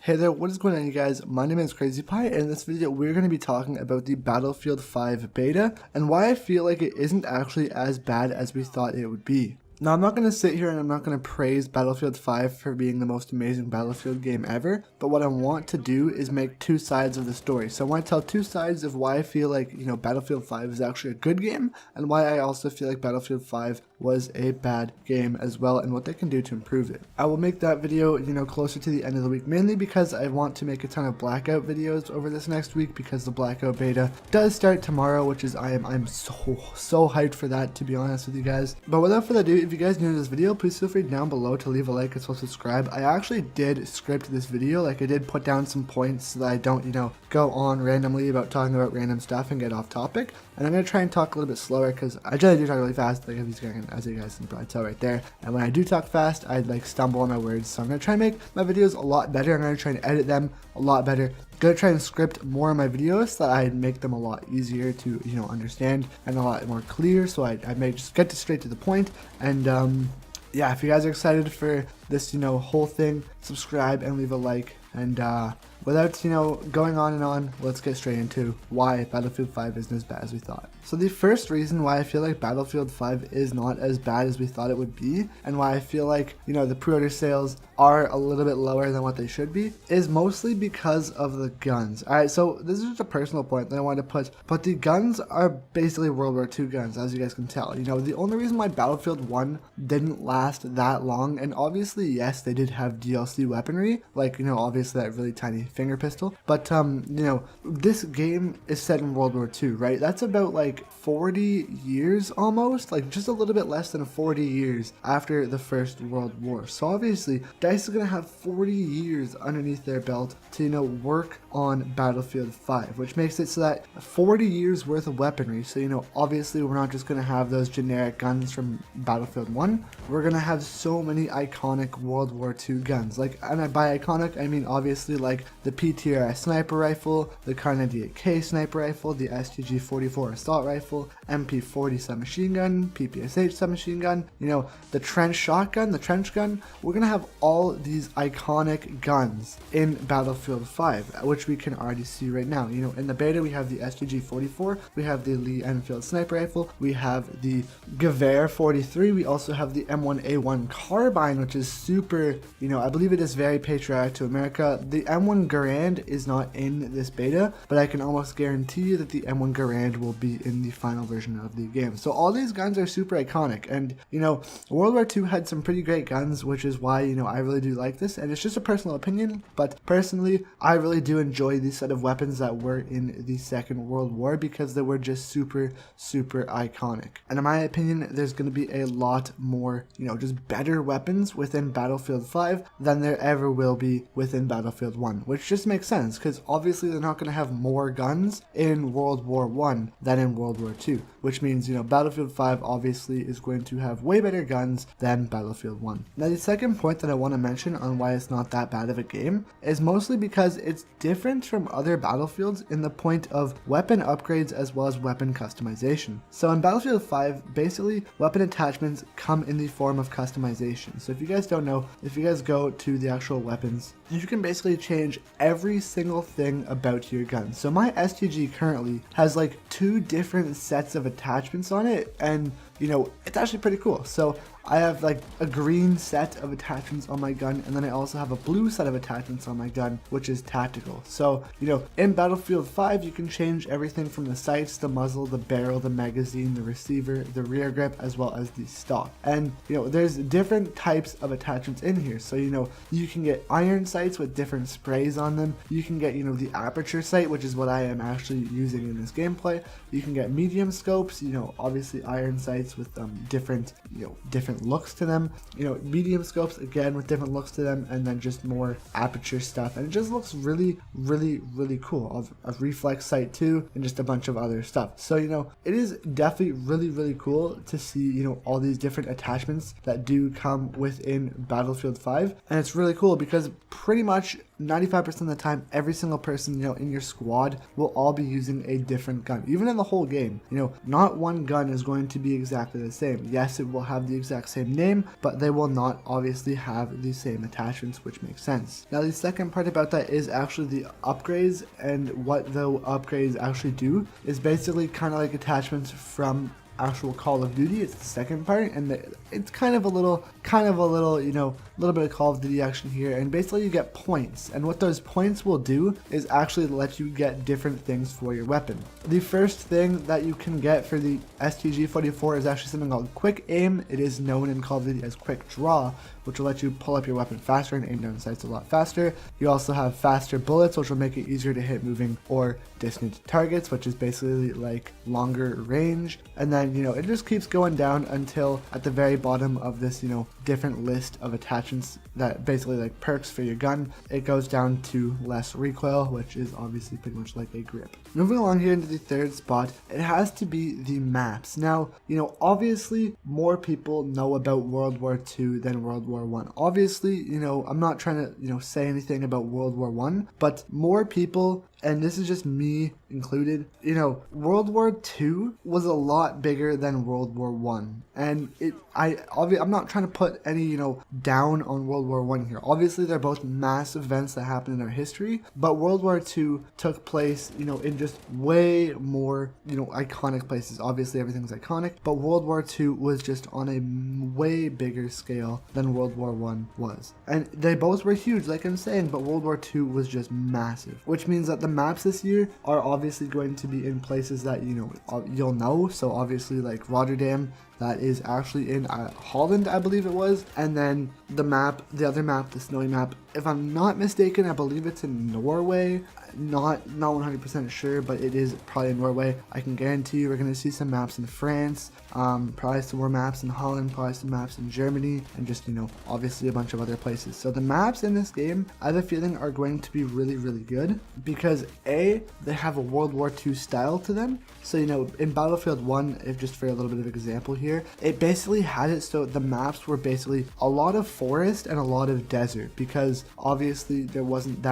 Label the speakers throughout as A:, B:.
A: Hey there, what is going on you guys? My name is Crazy Pie, and in this video we're going to be talking about the Battlefield 5 beta and why I feel like it isn't actually as bad as we thought it would be. Now I'm not going to sit here and I'm not going to praise Battlefield 5 for being the most amazing Battlefield game ever, but what I want to do is make two sides of the story. So I want to tell two sides of why I feel like, Battlefield 5 is actually a good game and why I also feel like Battlefield 5 was a bad game as well and what they can do to improve it. I will make that video, closer to the end of the week, mainly because I want to make a ton of Blackout videos over this next week because the Blackout beta does start tomorrow, which is I'm so hyped for that, to be honest with you guys. But without further ado, if you guys are new to this video, please feel free down below to leave a like as well as subscribe. I actually did script this video, like I did put down some points so that I don't, go on randomly about talking about random stuff and get off topic. And I'm going to try and talk a little bit slower because I generally do talk really fast, like as you guys can probably tell right there. And when I do talk fast, I stumble on my words. So I'm going to try and make my videos a lot better. I'm going to try and edit them a lot better. I'm going to try and script more of my videos so that I make them a lot easier to, understand and a lot more clear. So I may just get straight to the point. And yeah, if you guys are excited for this, whole thing, subscribe and leave a like. And without, going on and on, let's get straight into why Battlefield 5 isn't as bad as we thought. So the first reason why I feel like Battlefield 5 is not as bad as we thought it would be, and why I feel like, the pre-order sales are a little bit lower than what they should be, is mostly because of the guns. Alright, so this is just a personal point that I wanted to put, but the guns are basically World War II guns, as you guys can tell. The only reason why Battlefield 1 didn't last that long, and obviously, yes, they did have DLC weaponry, like, obviously that really tiny finger pistol, but, this game is set in World War II, right? That's about, 40 years almost, just a little bit less than 40 years after the First World War. So obviously, DICE is going to have 40 years underneath their belt to, work on Battlefield 5, which makes it so that 40 years worth of weaponry. So, obviously we're not just going to have those generic guns from Battlefield 1. We're going to have so many iconic World War II guns. And by iconic, I mean obviously the PTRS sniper rifle, the Kar 98K sniper rifle, the STG-44 assault rifle, MP40 submachine gun, PPSH submachine gun, the trench shotgun, the trench gun. We're going to have all these iconic guns in Battlefield 5, which we can already see right now. In the beta we have the STG-44, we have the Lee Enfield sniper rifle, we have the Gewehr 43, we also have the M1A1 carbine, which is super, I believe it is very patriotic to America. The M1 Garand is not in this beta, but I can almost guarantee you that the M1 Garand will be in the final version of the game. So all these guns are super iconic, and World War II had some pretty great guns, which is why I really do like this, and it's just a personal opinion, but personally I really do enjoy the set of weapons that were in the Second World War because they were just super iconic. And in my opinion, there's going to be a lot more just better weapons within Battlefield 5 than there ever will be within Battlefield 1, which just makes sense because obviously they're not going to have more guns in World War 1 than in World War 2, which means Battlefield 5 obviously is going to have way better guns than Battlefield 1. Now the second point that I want to mention on why it's not that bad of a game is mostly because it's different from other Battlefields in the point of weapon upgrades as well as weapon customization. So in Battlefield 5, basically weapon attachments come in the form of customization. So if you guys don't know, if you guys go to the actual weapons, you can basically change every single thing about your gun. So my STG currently has 2 different sets of attachments on it, and it's actually pretty cool. So I have a green set of attachments on my gun, and then I also have a blue set of attachments on my gun, which is tactical. So, in Battlefield 5, you can change everything from the sights, the muzzle, the barrel, the magazine, the receiver, the rear grip, as well as the stock. And, there's different types of attachments in here. So, you can get iron sights with different sprays on them. You can get, the aperture sight, which is what I am actually using in this gameplay. You can get medium scopes, obviously iron sights with different looks to them, medium scopes again with different looks to them, and then just more aperture stuff, and it just looks really cool. A reflex sight too, and just a bunch of other stuff. So it is definitely really cool to see all these different attachments that do come within Battlefield 5, and it's really cool because pretty much 95% of the time, every single person, in your squad will all be using a different gun. Even in the whole game, not one gun is going to be exactly the same. Yes, it will have the exact same name, but they will not obviously have the same attachments, which makes sense. Now, the second part about that is actually the upgrades, and what the upgrades actually do is basically kind of like attachments from actual Call of Duty. It's the second part, and it's kind of a little, a little bit of Call of Duty action here, and basically you get points, and what those points will do is actually let you get different things for your weapon. The first thing that you can get for the STG-44 is actually something called Quick Aim. It is known in Call of Duty as Quick Draw, which will let you pull up your weapon faster and aim down sights a lot faster. You also have faster bullets, which will make it easier to hit moving or distant targets, which is basically like longer range. And then, it just keeps going down until at the very bottom of this, different list of attachments that basically like perks for your gun, it goes down to less recoil, which is obviously pretty much like a grip. Moving along here into the third spot, it has to be the maps. Now, obviously more people know about World War II than World War I. Obviously, I'm not trying to, say anything about World War I, but more people, and this is just me included, World War II was a lot bigger than World War I. And I'm not trying to put any, down on World War I here. Obviously, they're both massive events that happened in our history, but World War II took place, in just way more, iconic places. Obviously, everything's iconic, but World War II was just on a way bigger scale than World War I was. And they both were huge, like I'm saying, but World War II was just massive, which means that the maps this year are obviously going to be in places that, you'll know. So obviously like Rotterdam, that is actually in Holland, I believe it was. And then the other map, the snowy map, if I'm not mistaken, I believe it's in Norway. Not 100% sure, but it is probably in Norway. I can guarantee you we're going to see some maps in France, probably some more maps in Holland, probably some maps in Germany, and just, obviously a bunch of other places. So the maps in this game, I have a feeling, are going to be really, really good because A, they have a World War II style to them. So, in Battlefield 1, if just for a little bit of example here, it basically had it so the maps were basically a lot of forest and a lot of desert, because obviously there wasn't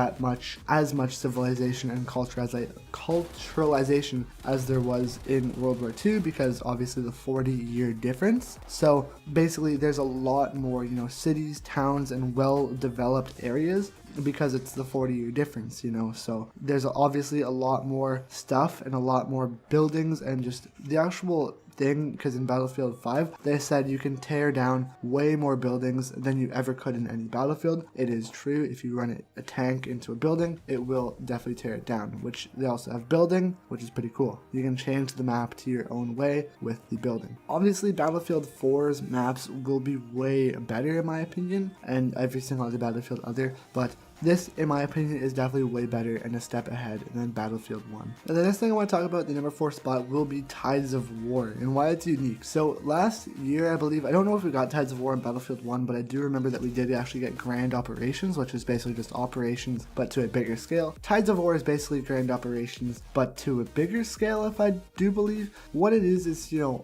A: as much civilization and culturalization as there was in World War II, because obviously the 40-year difference. So basically there's a lot more, cities, towns, and well-developed areas because it's the 40-year difference, so there's obviously a lot more stuff and a lot more buildings and just the actual thing, because in Battlefield 5 they said you can tear down way more buildings than you ever could in any battlefield. It is true. If you run a tank into a building, it will definitely tear it down, which they also have building, which is pretty cool. You can change the map to your own way with the building. Obviously Battlefield 4's maps will be way better in my opinion, and every single other Battlefield other, but this, in my opinion, is definitely way better and a step ahead than Battlefield 1. Now, the next thing I want to talk about, the number 4 spot, will be Tides of War and why it's unique. So last year, I believe, I don't know if we got Tides of War in Battlefield 1, but I do remember that we did actually get Grand Operations, which is basically just operations, but to a bigger scale. Tides of War is basically Grand Operations, but to a bigger scale, if I do believe. What it is,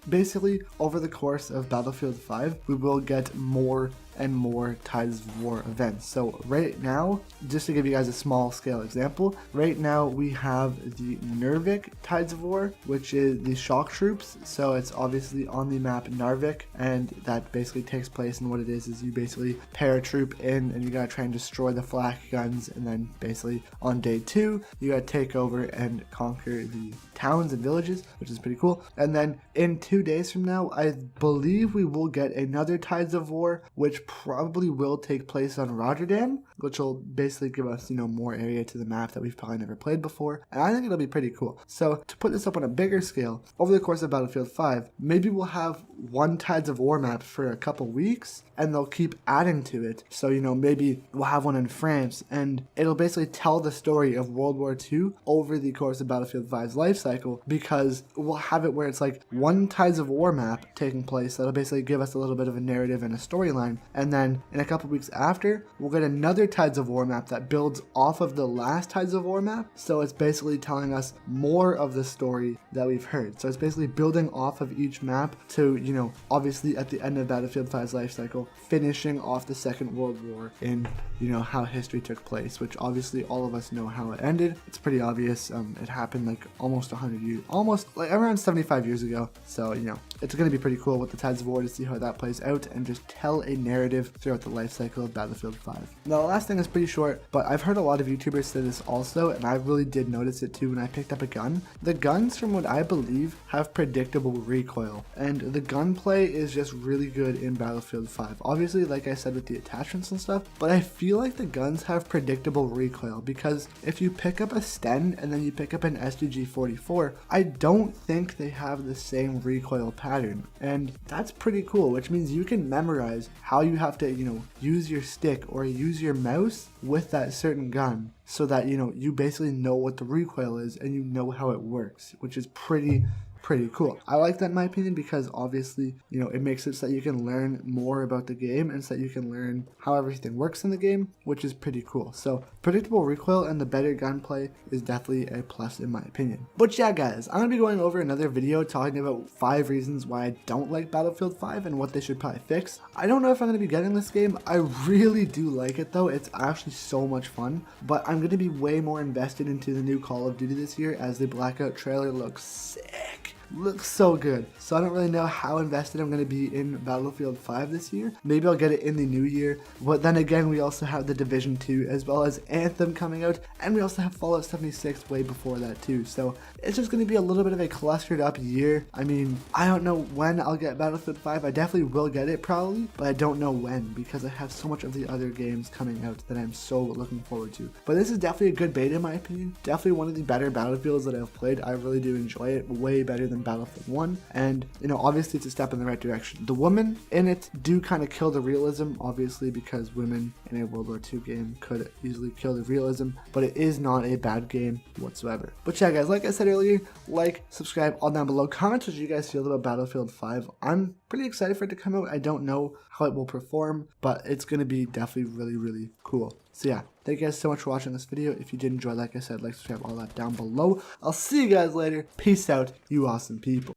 A: basically over the course of Battlefield 5, we will get more and more Tides of War events. So right now, just to give you guys a small scale example, right now we have the Narvik Tides of War, which is the shock troops. So it's obviously on the map Narvik, and that basically takes place, and what it is you basically pair a troop in and you gotta try and destroy the flak guns, and then basically on day 2 you gotta take over and conquer the towns and villages, which is pretty cool. And then in 2 days from now, I believe we will get another Tides of War, which probably will take place on Rotterdam, which will basically give us, more area to the map that we've probably never played before. And I think it'll be pretty cool. So to put this up on a bigger scale, over the course of Battlefield 5, maybe we'll have one Tides of War map for a couple weeks, and they'll keep adding to it. So, maybe we'll have one in France, and it'll basically tell the story of World War II over the course of Battlefield 5's life cycle, because we'll have it where it's like one Tides of War map taking place that'll basically give us a little bit of a narrative and a storyline, and then in a couple weeks after, we'll get another another Tides of War map that builds off of the last Tides of War map. So it's basically telling us more of the story that we've heard. So it's basically building off of each map to, you know, obviously at the end of Battlefield 5's life cycle, finishing off the Second World War in, you know, how history took place, which obviously all of us know how it ended. It's pretty obvious. It happened like almost 100 years, almost like around 75 years ago. So, you know, it's going to be pretty cool with the Tides of War to see how that plays out and just tell a narrative throughout the life cycle of Battlefield 5. Now, the last thing is pretty short, but I've heard a lot of YouTubers say this also, and I really did notice it too when I picked up a gun. The guns, from what I believe, have predictable recoil, and the gunplay is just really good in Battlefield 5. Obviously, like I said, with the attachments and stuff, but I feel like the guns have predictable recoil, because if you pick up a Sten and then you pick up an STG-44, I don't think they have the same recoil pattern, and that's pretty cool, which means you can memorize how you have to, you know, use your stick or use your mouse with that certain gun, so that, you know, you basically know what the recoil is and you know how it works, which is pretty cool. I like that in my opinion, because obviously, you know, it makes it so that you can learn more about the game and so that you can learn how everything works in the game, which is pretty cool. So predictable recoil and the better gunplay is definitely a plus in my opinion. But yeah guys, I'm going to be going over another video talking about 5 reasons why I don't like Battlefield 5 and what they should probably fix. I don't know if I'm going to be getting this game. I really do like it though. It's actually so much fun, but I'm going to be way more invested into the new Call of Duty this year, as the Blackout trailer looks sick. Looks so good. So I don't really know how invested I'm going to be in Battlefield 5 this year. Maybe I'll get it in the new year. But then again, we also have the Division 2 as well as Anthem coming out. And we also have Fallout 76 way before that too. So it's just going to be a little bit of a clustered up year. I mean, I don't know when I'll get Battlefield 5. I definitely will get it probably, but I don't know when, because I have so much of the other games coming out that I'm so looking forward to. But this is definitely a good beta in my opinion. Definitely one of the better Battlefields that I've played. I really do enjoy it. Way better than Battlefield 1, and you know, obviously it's a step in the right direction. The women in it do kind of kill the realism, obviously, because women in a World War II game could easily kill the realism, but it is not a bad game whatsoever. But yeah guys, like I said earlier, like, subscribe, all down below. Comment what you guys feel about Battlefield 5. I'm pretty excited for it to come out. I don't know how it will perform, but it's going to be definitely really cool. So yeah, thank you guys so much for watching this video. If you did enjoy, like I said, like, subscribe, all that down below. I'll see you guys later. Peace out, you awesome people.